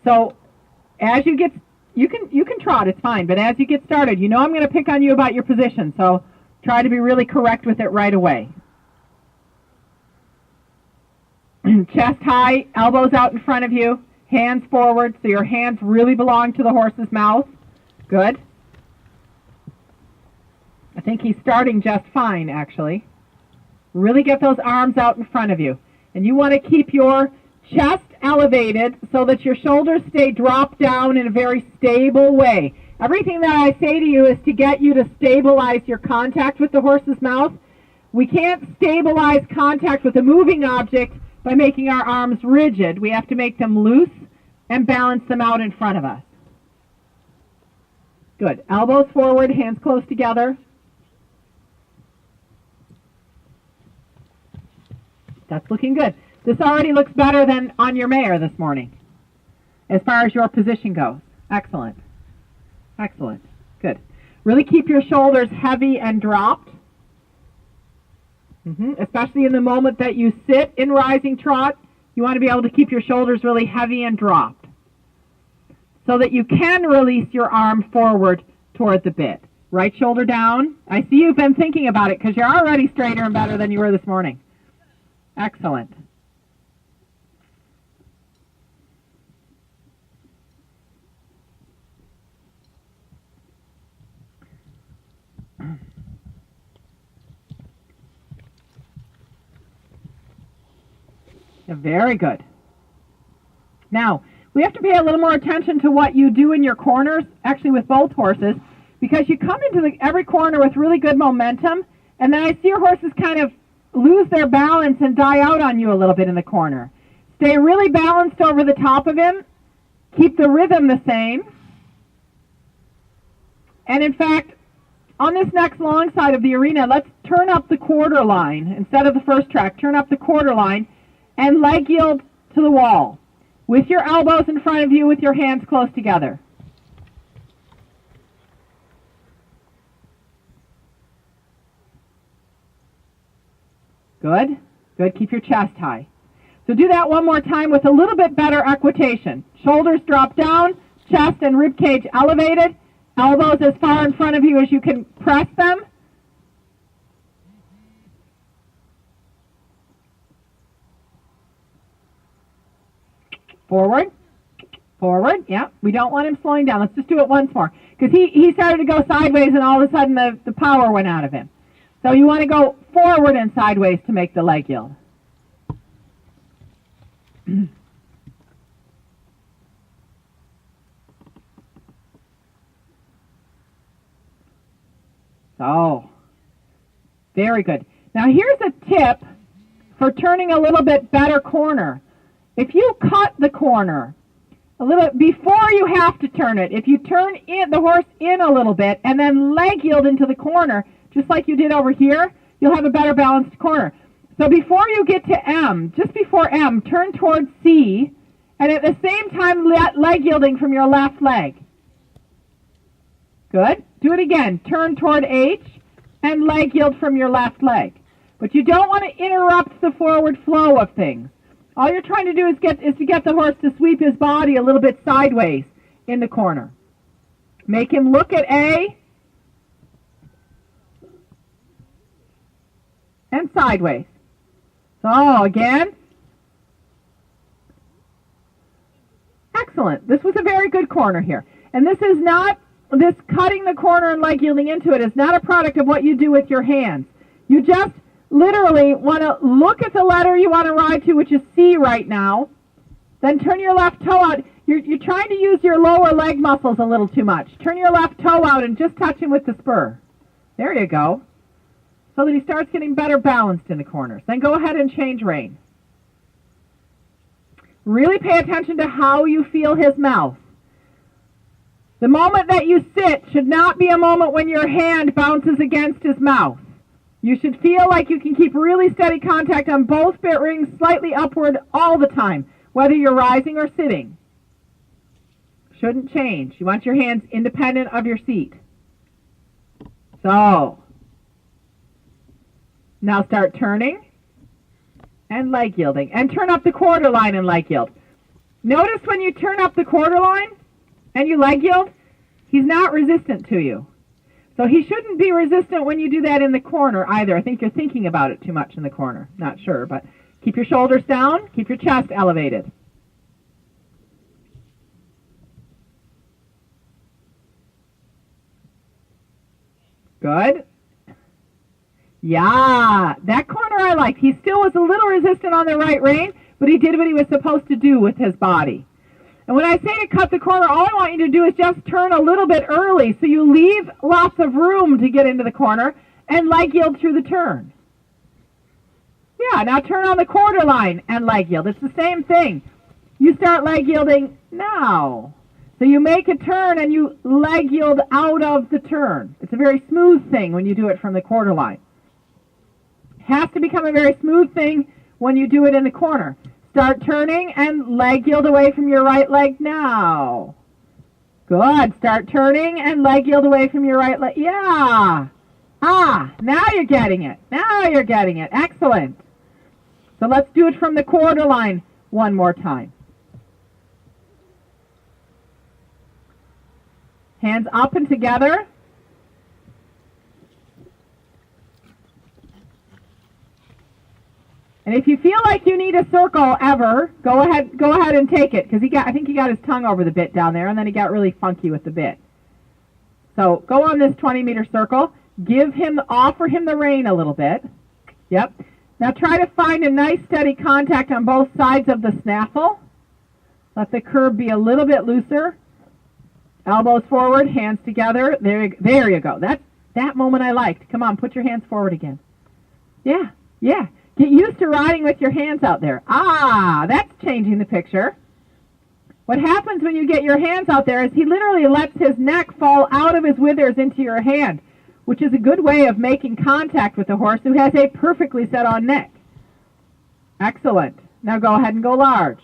So as you get, you can trot, it's fine, but as you get started, you know I'm going to pick on you about your position, so try to be really correct with it right away. Chest high, elbows out in front of you, hands forward, so your hands really belong to the horse's mouth. Good. I think he's starting just fine, actually. Really get those arms out in front of you. And you want to keep your chest elevated so that your shoulders stay dropped down in a very stable way. Everything that I say to you is to get you to stabilize your contact with the horse's mouth. We can't stabilize contact with a moving object by making our arms rigid. We have to make them loose and balance them out in front of us. Good. Elbows forward, hands close together. That's looking good. This already looks better than on your mare this morning, as far as your position goes. Excellent. Excellent. Good. Really keep your shoulders heavy and dropped, especially in the moment that you sit in rising trot. You want to be able to keep your shoulders really heavy and dropped so that you can release your arm forward toward the bit. Right shoulder down. I see you've been thinking about it because you're already straighter and better than you were this morning. Excellent. Very good. Now, we have to pay a little more attention to what you do in your corners, actually with both horses, because you come into every corner with really good momentum, and then I see your horses kind of lose their balance and die out on you a little bit in the corner. Stay really balanced over the top of him. Keep the rhythm the same. And in fact, on this next long side of the arena, let's turn up the quarter line. Instead of the first track, turn up the quarter line and leg yield to the wall with your elbows in front of you with your hands close together. Good. Good. Keep your chest high. So do that one more time with a little bit better equitation. Shoulders drop down, chest and rib cage elevated, elbows as far in front of you as you can press them. Forward, forward, yeah. We don't want him slowing down. Let's just do it once more. Because he started to go sideways and all of a sudden the power went out of him. So you want to go forward and sideways to make the leg yield. So, very good. Now here's a tip for turning a little bit better corner. If you cut the corner a little bit before you have to turn it, if you turn the horse in a little bit and then leg yield into the corner, just like you did over here, you'll have a better balanced corner. So before you get to M, just before M, turn towards C, and at the same time leg yielding from your left leg. Good. Do it again. Turn toward H and leg yield from your left leg. But you don't want to interrupt the forward flow of things. All you're trying to do is to get the horse to sweep his body a little bit sideways in the corner. Make him look at A and sideways. So again. Excellent. This was a very good corner here. And this is not, this cutting the corner and leg yielding into it is not a product of what you do with your hands. You just literally want to look at the letter you want to ride to, which is C right now. Then turn your left toe out. You're trying to use your lower leg muscles a little too much. Turn your left toe out and just touch him with the spur. There you go. So that he starts getting better balanced in the corners. Then go ahead and change rein. Really pay attention to how you feel his mouth. The moment that you sit should not be a moment when your hand bounces against his mouth. You should feel like you can keep really steady contact on both bit rings slightly upward all the time, whether you're rising or sitting. Shouldn't change. You want your hands independent of your seat. So, now start turning and leg yielding. And turn up the quarter line and leg yield. Notice when you turn up the quarter line and you leg yield, he's not resistant to you. So he shouldn't be resistant when you do that in the corner either. I think you're thinking about it too much in the corner. Not sure, but keep your shoulders down, keep your chest elevated. Good. Yeah, that corner I liked. He still was a little resistant on the right rein, but he did what he was supposed to do with his body. And when I say to cut the corner, all I want you to do is just turn a little bit early so you leave lots of room to get into the corner and leg yield through the turn. Yeah, now turn on the quarter line and leg yield. It's the same thing. You start leg yielding now. So you make a turn and you leg yield out of the turn. It's a very smooth thing when you do it from the quarter line. Has to become a very smooth thing when you do it in the corner. Start turning and leg yield away from your right leg now. Good. Start turning and leg yield away from your right leg. Yeah. Ah, now you're getting it. Now you're getting it. Excellent. So let's do it from the quarter line one more time. Hands up and together. And if you feel like you need a circle ever, go ahead and take it, because I think he got his tongue over the bit down there, and then he got really funky with the bit. So go on this 20-meter circle. Offer him the rein a little bit. Yep. Now try to find a nice steady contact on both sides of the snaffle. Let the curb be a little bit looser. Elbows forward, hands together. There you go. That moment I liked. Come on, put your hands forward again. Yeah, yeah. Get used to riding with your hands out there. Ah, that's changing the picture. What happens when you get your hands out there is he literally lets his neck fall out of his withers into your hand, which is a good way of making contact with the horse who has a perfectly set on neck. Excellent. Now go ahead and go large.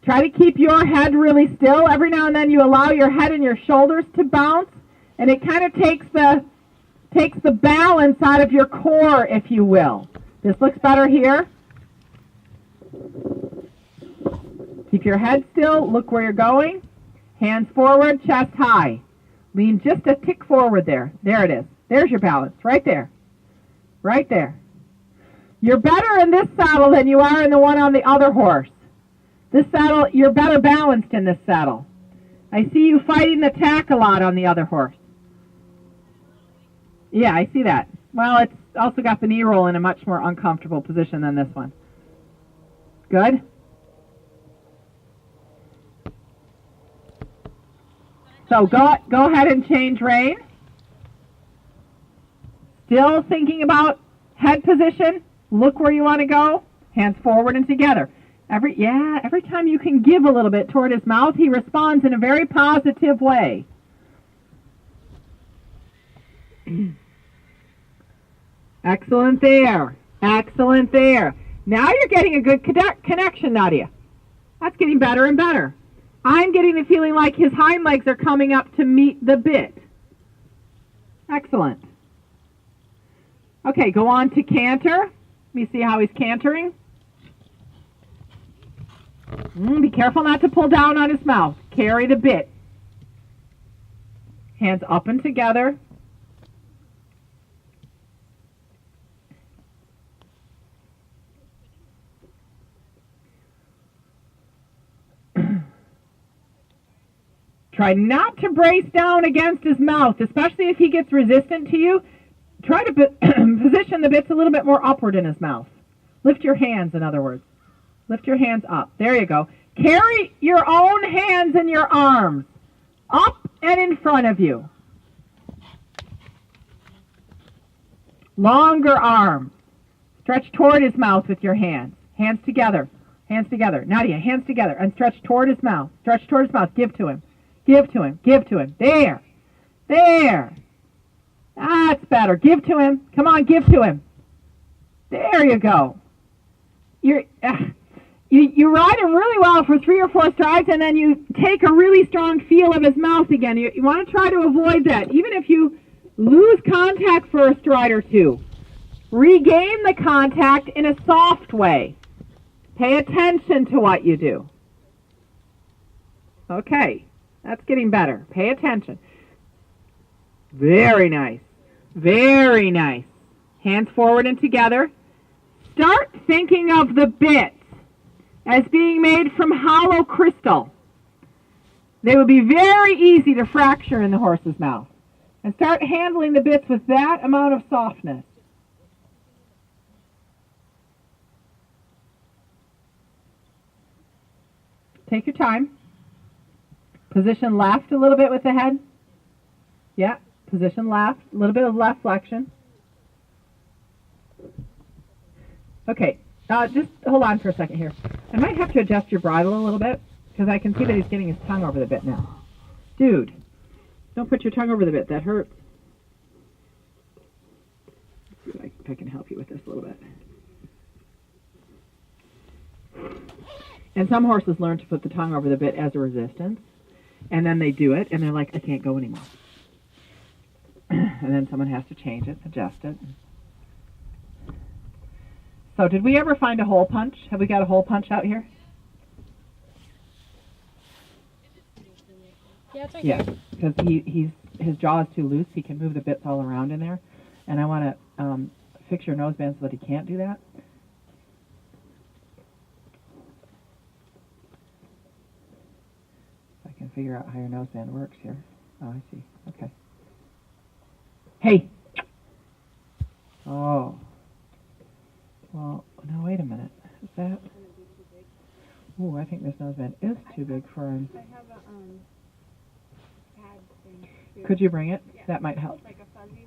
Try to keep your head really still. Every now and then you allow your head and your shoulders to bounce, and it kind of takes the balance out of your core, if you will. This looks better here. Keep your head still. Look where you're going. Hands forward, chest high. Lean just a tick forward there. There it is. There's your balance. Right there. Right there. You're better in this saddle than you are in the one on the other horse. This saddle, you're better balanced in this saddle. I see you fighting the tack a lot on the other horse. Yeah, I see that. Well, it's also got the knee roll in a much more uncomfortable position than this one. Good. So go ahead and change rein. Still thinking about head position. Look where you want to go. Hands forward and together. Every time you can give a little bit toward his mouth, he responds in a very positive way. Excellent there. Excellent there. Now you're getting a good connection, Nadia. That's getting better and better. I'm getting the feeling like his hind legs are coming up to meet the bit. Excellent. Okay, go on to canter. Let me see how he's cantering. Be careful not to pull down on his mouth. Carry the bit. Hands up and together. Try not to brace down against his mouth, especially if he gets resistant to you. Try to position the bits a little bit more upward in his mouth. Lift your hands, in other words. Lift your hands up. There you go. Carry your own hands and your arms up and in front of you. Longer arms. Stretch toward his mouth with your hands. Hands together. Hands together. Nadia, hands together. And stretch toward his mouth. Stretch toward his mouth. Give to him. Give to him. Give to him. There. There. That's better. Give to him. Come on, give to him. There you go. You ride him really well for 3 or 4 strides, and then you take a really strong feel of his mouth again. You want to try to avoid that. Even if you lose contact for a stride or two, regain the contact in a soft way. Pay attention to what you do. Okay, that's getting better. Pay attention. Very nice. Very nice. Hands forward and together. Start thinking of the bits as being made from hollow crystal. They would be very easy to fracture in the horse's mouth. And start handling the bits with that amount of softness. Take your time. Position left a little bit with the head. Yeah, position left. A little bit of left flexion. Okay, just hold on for a second here. I might have to adjust your bridle a little bit because I can see that he's getting his tongue over the bit now. Dude, don't put your tongue over the bit. That hurts. Let's see if I can help you with this a little bit. And some horses learn to put the tongue over the bit as a resistance. And then they do it, and they're like, I can't go anymore. And then someone has to change it, adjust it. So did we ever find a hole punch? Have we got a hole punch out here? Yeah, it's right here. Because his jaw is too loose. He can move the bits all around in there. And I want to fix your noseband so that he can't do that. I can figure out how your noseband works here. Oh, I see. Okay. Hey! Oh. Well, no, wait a minute. Is that... Ooh, I think this noseband is too big for him. I have a pad thing. Could you bring it? Yeah. That might help. Like a fuzzy